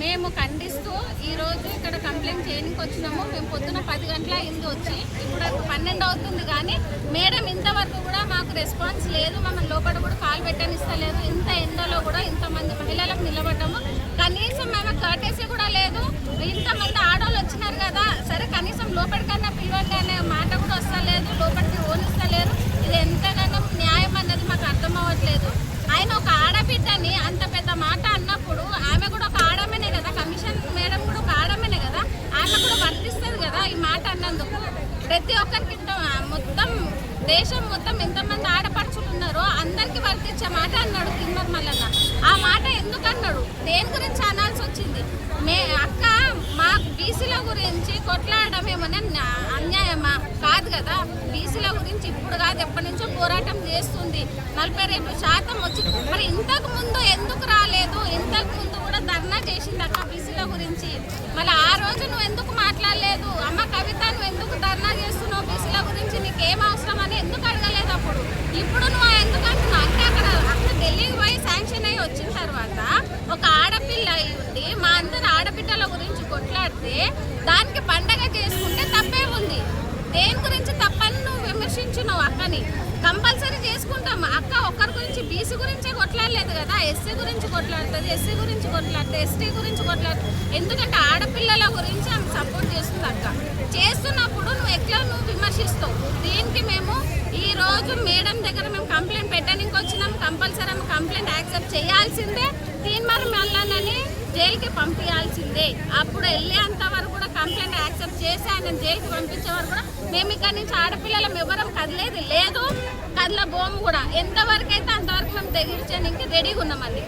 మేము ఖండిస్తూ ఈరోజు ఇక్కడ కంప్లైంట్ చేయడానికి వచ్చినాము. మేము పొద్దున 10 గంటల అయింది వచ్చి, ఇప్పుడు 12 అవుతుంది. కానీ మేడం ఇంతవరకు కూడా మాకు రెస్పాన్స్ లేదు. మమ్మల్ని లోపల కూడా కాలు పెట్టనిస్తలేదు. ఇంత ఎండలో కూడా ఇంతమంది మహిళలకు నిలబడ్డాము. కనీసం మేము కర్టెసీ కూడా లేదు. ఇంతమంది ఆడవాళ్ళు వచ్చినారు కదా, సరే కనీసం లోపలికన్నా పిలవండి అనే మాట కూడా వస్తలేదు. లోపలికి ఓనిస్తలేరు. ఇది ఎంతగానో న్యాయం అన్నది మాకు అర్థం అవ్వట్లేదు. ఆయన ఒక ఆడబిడ్డని అంత పెద్ద మాట అన్నప్పుడు ఆమె కూడా ఒక ఆడమనే కదా, కమిషన్ మేడం కూడా ఒక ఆడమనే కదా, ఆమె కూడా వర్తిస్తుంది కదా ఈ మాట అన్నందుకు. ప్రతి ఒక్కరికి మొత్తం దేశం మొత్తం ఎంతమంది ఆడపడుచులు ఉన్నారో అందరికీ వర్తించే మాట అన్నాడు కింద మల్లన్న. ఆ మాట ఎందుకు అన్నాడు, దేని గురించి అనాల్సి వచ్చింది? అక్క మా బీసీల గురించి కొట్లాడడం ఏమన్నా అన్యాయమా? కాదు కదా. బీసీల గురించి ఇప్పుడు కాదు, ఎప్పటి నుంచో పోరాటం చేస్తుంది. 42% వచ్చింది. మరి ఇంతకు ముందు ఎందుకు రాలేదు? ఇంతకు ముందు కూడా ధర్నా చేసింది అక్క బీసీల గురించి. మళ్ళీ ఆ రోజు నువ్వు ఎందుకు మాట్లాడలేదు? అమ్మ కవిత నువ్వు ఎందుకు ధర్నా చేస్తున్నావు బీసీల గురించి? నీకేం అవసరం అని ఎందుకు అడగలేదు అప్పుడు? ఇప్పుడు నువ్వు ఎందుకు అంటున్నావు? అంటే అక్కడ ఢిల్లీకి పోయి శాంక్షన్ అయ్యి వచ్చిన తర్వాత ఒక ఆడపిల్ల ఉండి మా అందరు ఆడబిడ్డల గురించి కొట్లాడితే దానికి పండగ చేసుకుంటే తప్పే ఉంది. దేని గురించి తప్పని నువ్వు విమర్శించున్నావు అక్కని. కంపల్సరీ చేసుకుంటాం. అక్క ఒక్కరి గురించి బీసీ గురించే కొట్లాడలేదు కదా, ఎస్సీ గురించి కొట్లాడుతుంది, ఎస్సీ గురించి కొట్లాడుతుంది, ఎస్టీ గురించి కొట్లాడుతుంది. ఎందుకంటే ఆడపిల్లల గురించి ఆమె సపోర్ట్ చేస్తుంది అక్క. చేస్తున్నప్పుడు నువ్వు ఎట్లా నువ్వు విమర్శిస్తావు? దీనికి మేము ఈ రోజు మేడం దగ్గర మేము కంప్లైంట్ పెట్టడానికి వచ్చినాం. కంపల్సరీ ఆమె కంప్లైంట్ యాక్సెప్ట్ చేయాల్సిందే. తీన్మార్ మల్లన్నని జైలుకి పంపించాల్సిందే. అప్పుడు వెళ్ళేంత వరకు కూడా కంప్లైంట్ యాక్సెప్ట్ చేసి ఆయన జైలుకి పంపించే వరకు కూడా మేము ఇక్కడ నుంచి ఆడపిల్లలం ఎవరం కదిలేదు లేదు, కదలబోము కూడా. ఎంతవరకు అయితే అంతవరకు మేము తెగించడానికి రెడీగా ఉన్నామండి.